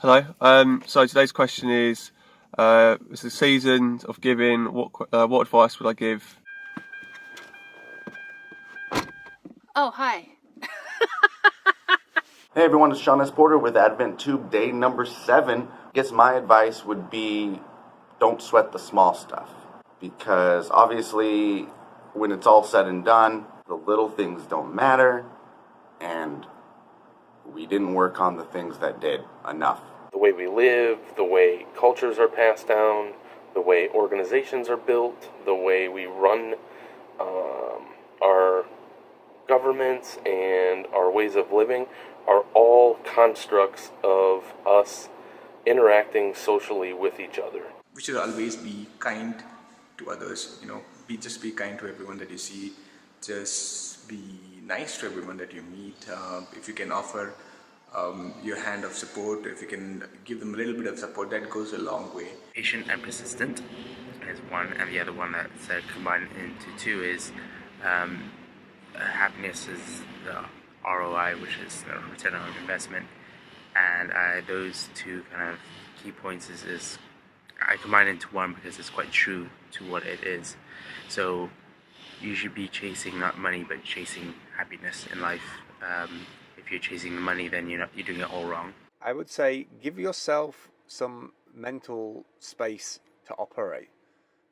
Hello. So today's question is, it's the season of giving. What advice would I give? Oh, hi. Hey everyone, it's Sean S. Porter with ADVENTUBE day number 7. I guess my advice would be don't sweat the small stuff. Because obviously, when it's all said and done, the little things don't matter, and we didn't work on the things that did enough. The way we live, the way cultures are passed down, the way organizations are built, the way we run our governments and our ways of living are all constructs of us interacting socially with each other. We should always be kind to others, just be kind to everyone that you see, just be nice to everyone that you meet. If you can offer your hand of support, if you can give them a little bit of support, that goes a long way. Patient and persistent is one, and the other one that's combined into two is happiness is the ROI, which is the return on investment, and those two kind of key points is I combine into one because it's quite true to what it is. So you should be chasing not money but chasing happiness in life. If you're chasing the money, then you're doing it all wrong. I would say give yourself some mental space to operate.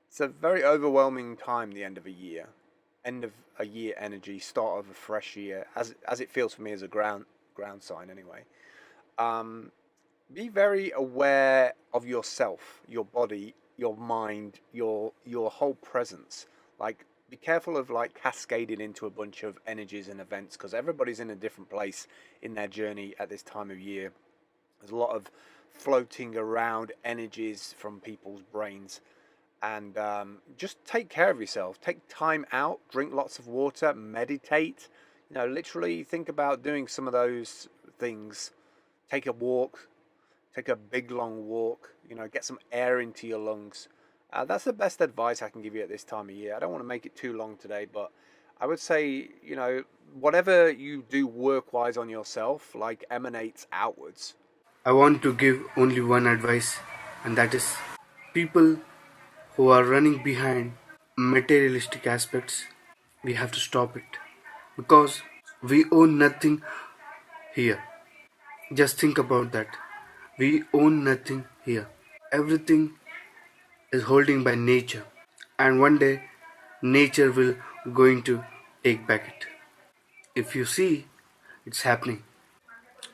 It's a very overwhelming time, the end of a year. End of a year energy, start of a fresh year, as it feels for me as a ground sign anyway. Be very aware of yourself, your body, your mind, your whole presence. Like, be careful of cascading into a bunch of energies and events, because everybody's in a different place in their journey at this time of year. There's a lot of floating around energies from people's brains. And just take care of yourself. Take time out, drink lots of water, meditate. Literally think about doing some of those things. Take a walk, take a big long walk, get some air into your lungs. That's the best advice I can give you at this time of year. I don't want to make it too long today, but I would say, whatever you do work-wise on yourself, emanates outwards. I want to give only one advice, and that is people who are running behind materialistic aspects, we have to stop it, because we own nothing here. Just think about that. We own nothing here. Everything is holding by nature, and one day nature will going to take back it. If you see, it's happening.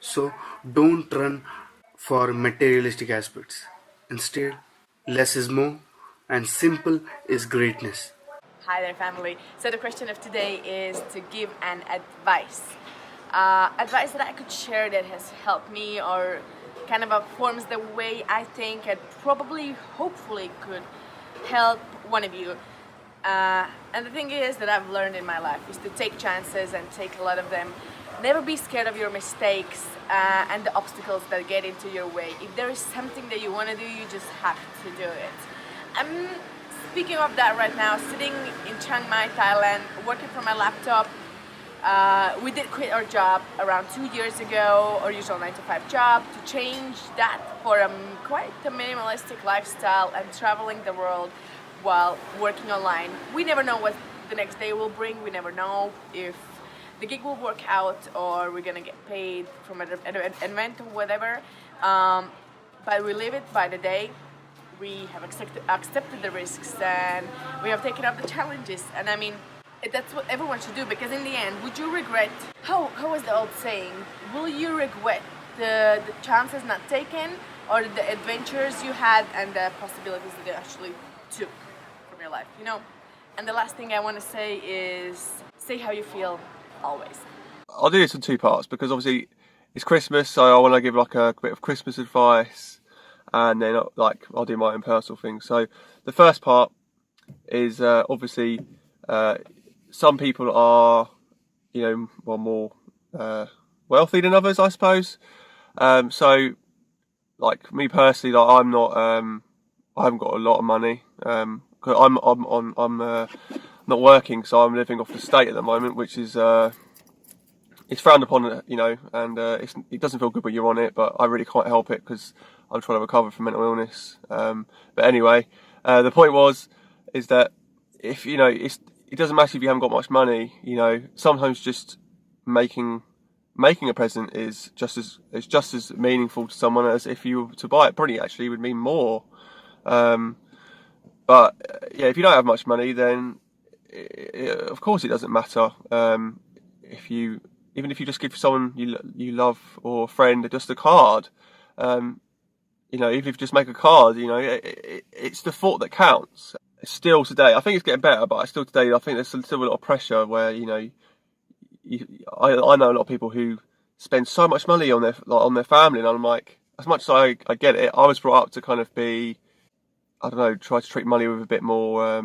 So don't run for materialistic aspects. Instead, less is more, and simple is greatness. Hi there, family. So the question of today is to give an advice. Advice that I could share that has helped me, or kind of forms the way I think and probably, hopefully could help one of you. And the thing is that I've learned in my life is to take chances and take a lot of them. Never be scared of your mistakes and the obstacles that get into your way. If there is something that you want to do, you just have to do it. I'm speaking of that right now, sitting in Chiang Mai, Thailand, working from my laptop. We did quit our job around 2 years ago, our usual 9-to-5 job, to change that for quite a minimalistic lifestyle and traveling the world while working online. We never know what the next day will bring. We never know if the gig will work out or we're gonna get paid from an event or whatever. But we live it by the day. We have accepted the risks, and we have taken up the challenges. And I mean, that's what everyone should do, because in the end, would you regret, how is the old saying, will you regret the chances not taken, or the adventures you had and the possibilities that you actually took from your life, And the last thing I want to say is, say how you feel, always. I'll do this in two parts, because obviously it's Christmas, so I want to give a bit of Christmas advice, and then I'll do my own personal thing. So the first part is obviously some people are more wealthy than others, I suppose. So me personally, I'm not I haven't got a lot of money. I'm not working, so I'm living off the state at the moment, which is it's frowned upon, you know, and it doesn't feel good when you're on it, but I really can't help it because I'm trying to recover from mental illness. But anyway, the point is that if, you know, it doesn't matter if you haven't got much money, you know, sometimes just making a present is just as meaningful to someone as if you were to buy it. Probably actually would mean more. But yeah, if you don't have much money, then of course it doesn't matter. Even if you just give someone you love or a friend just a card, you know, even if you just make a card, you know, it's the thought that counts. Still today, I think it's getting better, but still today, I think there's still a lot of pressure where, you know, I know a lot of people who spend so much money on their family, and I'm like, as much as I get it, I was brought up to kind of be, I don't know, try to treat money with a bit more, I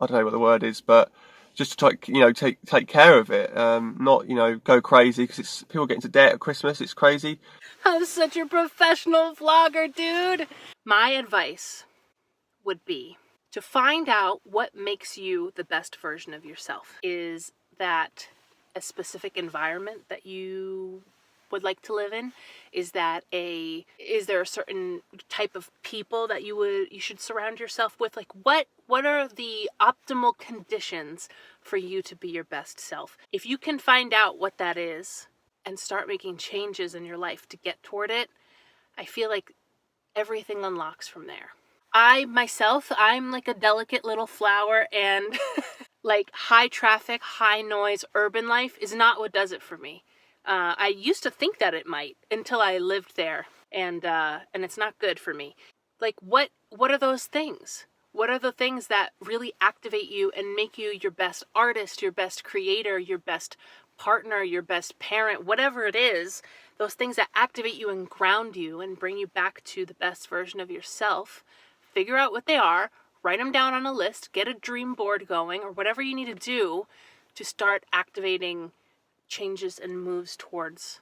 don't know what the word is, but just to try, you know, take care of it, not, you know, go crazy, because people get into debt at Christmas. It's crazy. I'm such a professional vlogger, dude. My advice would be to find out what makes you the best version of yourself. Is that a specific environment that you would like to live in? Is there a certain type of people that you should surround yourself with? Like what are the optimal conditions for you to be your best self? If you can find out what that is and start making changes in your life to get toward it, I feel like everything unlocks from there. I'm like a delicate little flower, and like high traffic, high noise, urban life is not what does it for me. I used to think that it might until I lived there, and it's not good for me. Like what are those things? What are the things that really activate you and make you your best artist, your best creator, your best partner, your best parent, whatever it is, those things that activate you and ground you and bring you back to the best version of yourself. Figure out what they are, write them down on a list, get a dream board going, or whatever you need to do to start activating changes and moves towards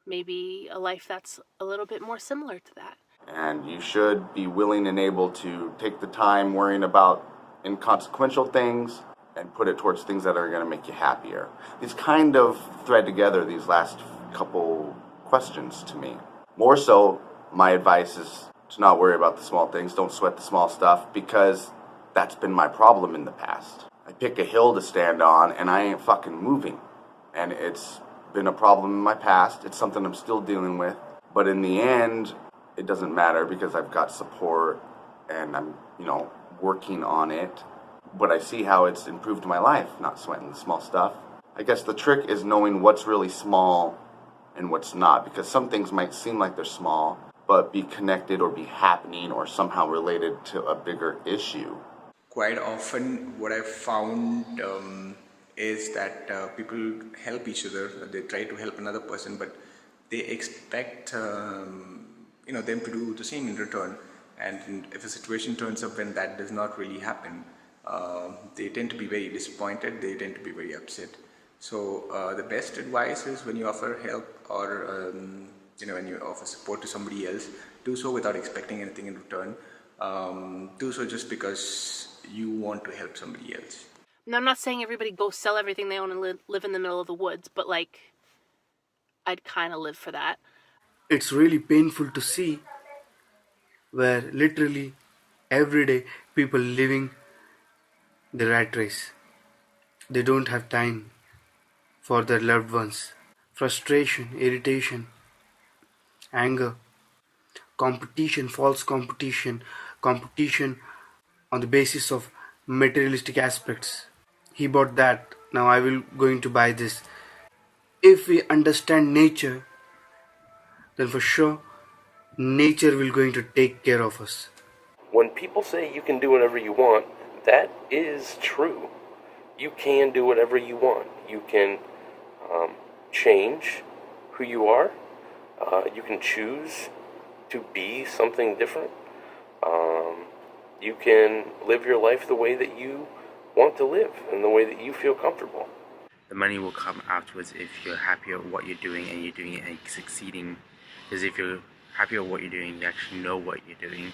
maybe a life that's a little bit more similar to that. And you should be willing and able to take the time worrying about inconsequential things and put it towards things that are going to make you happier. These kind of thread together these last couple questions to me. More so, my advice is to not worry about the small things. Don't sweat the small stuff, because that's been my problem in the past. I pick a hill to stand on and I ain't fucking moving. And it's been a problem in my past. It's something I'm still dealing with. But in the end, it doesn't matter because I've got support and I'm, you know, working on it. But I see how it's improved my life, not sweating the small stuff. I guess the trick is knowing what's really small and what's not, because some things might seem like they're small, but be connected or be happening or somehow related to a bigger issue. Quite often what I've found is that people help each other. They try to help another person, but they expect them to do the same in return. And if a situation turns up when that does not really happen, they tend to be very disappointed. They tend to be very upset. So the best advice is when you offer help or when you offer support to somebody else, do so without expecting anything in return. Do so just because you want to help somebody else. Now, I'm not saying everybody go sell everything they own and live in the middle of the woods, but like, I'd kind of live for that. It's really painful to see where literally every day people living the rat race. They don't have time for their loved ones. Frustration, irritation, anger, competition, false competition, competition on the basis of materialistic aspects. He bought that, now I will going to buy this. If we understand nature, then for sure nature will going to take care of us. When people say you can do whatever you want, that is true. You can do whatever you want. You can change who you are. You can choose to be something different. You can live your life the way that you want to live and the way that you feel comfortable. The money will come afterwards if you're happy at what you're doing and you're doing it and succeeding. Because if you're happy at what you're doing, you actually know what you're doing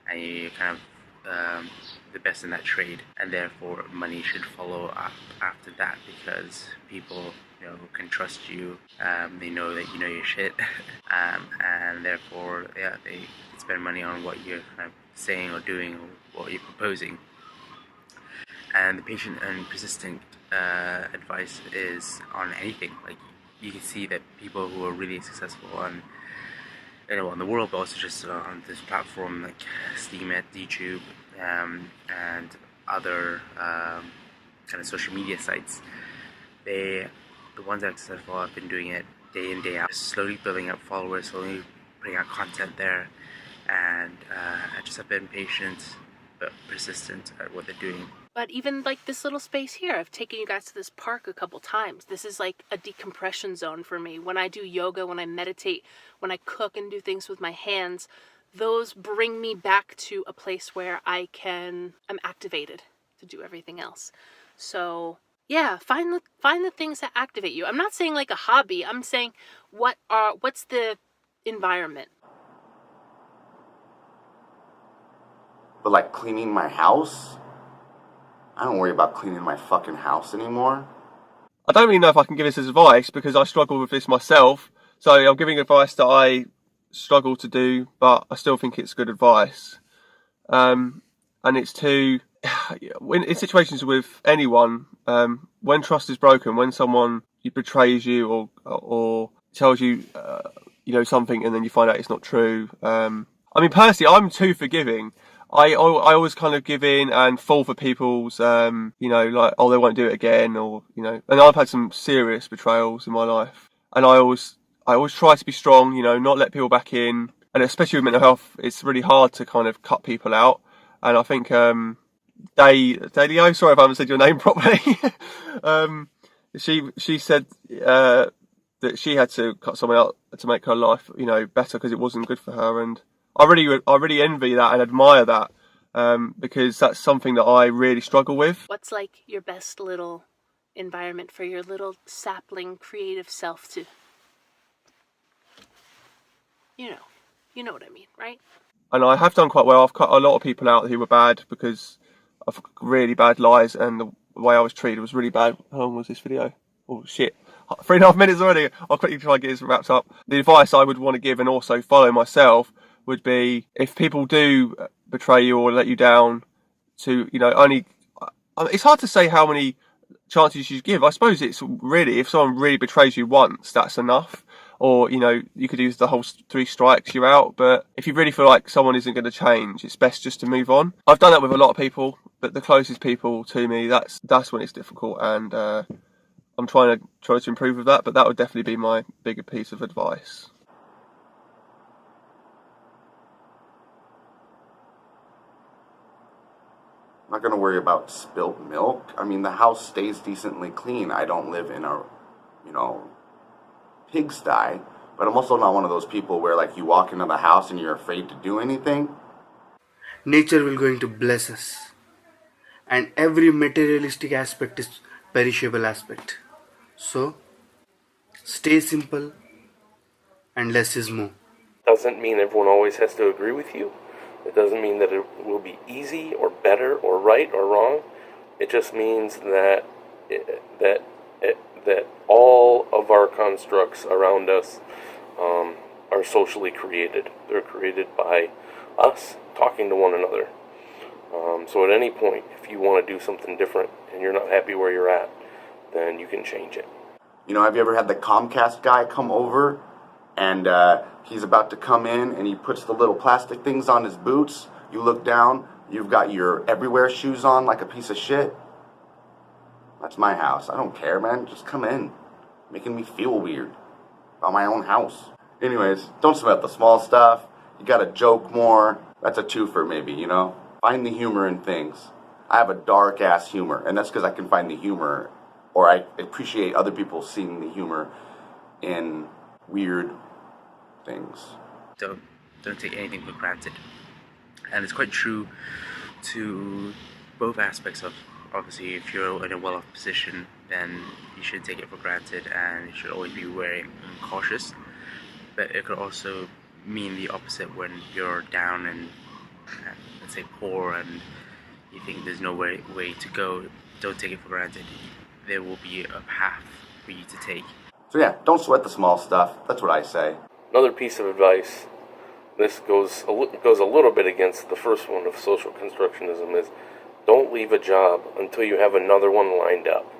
and you're kind of the best in that trade, and therefore money should follow up after that, because people, you know, can trust you. They know that you know your shit, and therefore, yeah, they spend money on what you're kind of saying or doing or what you're proposing. And the patient and persistent advice is on anything. Like, you can see that people who are really successful on, you know, on the world, but also just on this platform like steemian, ADVENTUBE, and other kind of social media sites, the ones that are successful have been doing it day in, day out, slowly building up followers, slowly putting out content there, and just have been patient but persistent at what they're doing. But even like this little space here, I've taken you guys to this park a couple times. This is like a decompression zone for me. When I do yoga, when I meditate, when I cook and do things with my hands, those bring me back to a place where I'm activated to do everything else. So yeah, find the things that activate you. I'm not saying like a hobby. I'm saying what's the environment. But like cleaning my house, I don't worry about cleaning my fucking house anymore. I don't really know if I can give this as advice because I struggle with this myself. So I'm giving advice that I struggle to do, but I still think it's good advice. And it's to, in situations with anyone, when trust is broken, when someone betrays you or tells you, you know, something and then you find out it's not true. I mean, personally, I'm too forgiving. I always kind of give in and fall for people's, you know, like, oh, they won't do it again, or, you know, and I've had some serious betrayals in my life, and I always try to be strong, you know, not let people back in, and especially with mental health, it's really hard to kind of cut people out, and I think, Dalio, sorry if I haven't said your name properly, she said, that she had to cut someone out to make her life, you know, better because it wasn't good for her, and I really envy that and admire that, because that's something that I really struggle with. What's like your best little environment for your little sapling creative self to, you know what I mean, right? And I have done quite well. I've cut a lot of people out who were bad because of really bad lies, and the way I was treated was really bad. How long was this video? Oh shit, 3.5 minutes already. I'll quickly try and get this wrapped up. The advice I would want to give and also follow myself would be, if people do betray you or let you down, to, you know, only, it's hard to say how many chances you should give. I suppose it's really, if someone really betrays you once, that's enough. Or, you know, you could use the whole 3 strikes, you're out. But if you really feel like someone isn't going to change, it's best just to move on. I've done that with a lot of people, but the closest people to me, that's when it's difficult. And I'm trying to improve with that, but that would definitely be my bigger piece of advice. I'm not going to worry about spilt milk. I mean, the house stays decently clean. I don't live in a, you know, pigsty. But I'm also not one of those people where, like, you walk into the house and you're afraid to do anything. Nature will going to bless us. And every materialistic aspect is perishable aspect. So, stay simple and less is more. Doesn't mean everyone always has to agree with you. It doesn't mean that it will be easy or better or right or wrong. It just means that that all of our constructs around us are socially created. They're created by us talking to one another. So at any point, if you want to do something different and you're not happy where you're at, then you can change it. You know, have you ever had the Comcast guy come over and he's about to come in and he puts the little plastic things on his boots? You look down, you've got your everywhere shoes on like a piece of shit. That's my house. I don't care, man. Just come in. Making me feel weird about my own house. Anyways, don't sweat the small stuff. You gotta joke more. That's a twofer maybe, you know? Find the humor in things. I have a dark ass humor, and that's because I can find the humor, or I appreciate other people seeing the humor in weird things. Don't take anything for granted. And it's quite true to both aspects of, obviously, if you're in a well-off position, then you should take it for granted and you should always be wary and cautious. But it could also mean the opposite when you're down and let's say, poor and you think there's no way to go, don't take it for granted. There will be a path for you to take. So yeah, don't sweat the small stuff. That's what I say. Another piece of advice, this goes a little bit against the first one of social constructionism, is don't leave a job until you have another one lined up.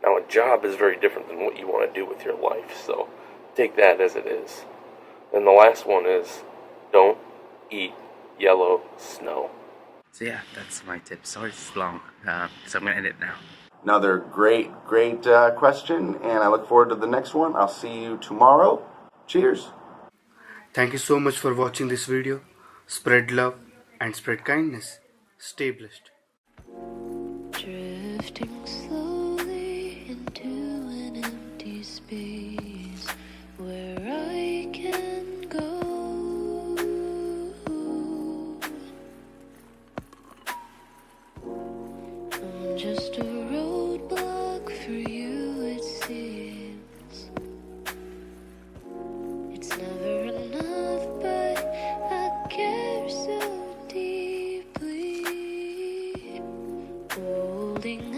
Now, a job is very different than what you want to do with your life, so take that as it is. And the last one is don't eat yellow snow. So yeah, that's my tip. Sorry it's long, so I'm going to end it now. Another great question, and I look forward to the next one. I'll see you tomorrow. Cheers. Thank you so much for watching this video. Spread love and spread kindness. Stay blessed. Drifting slowly into an empty space where I can go. I'm just a roadblock for you, it seems. It's never enough, but I care so deeply. Holding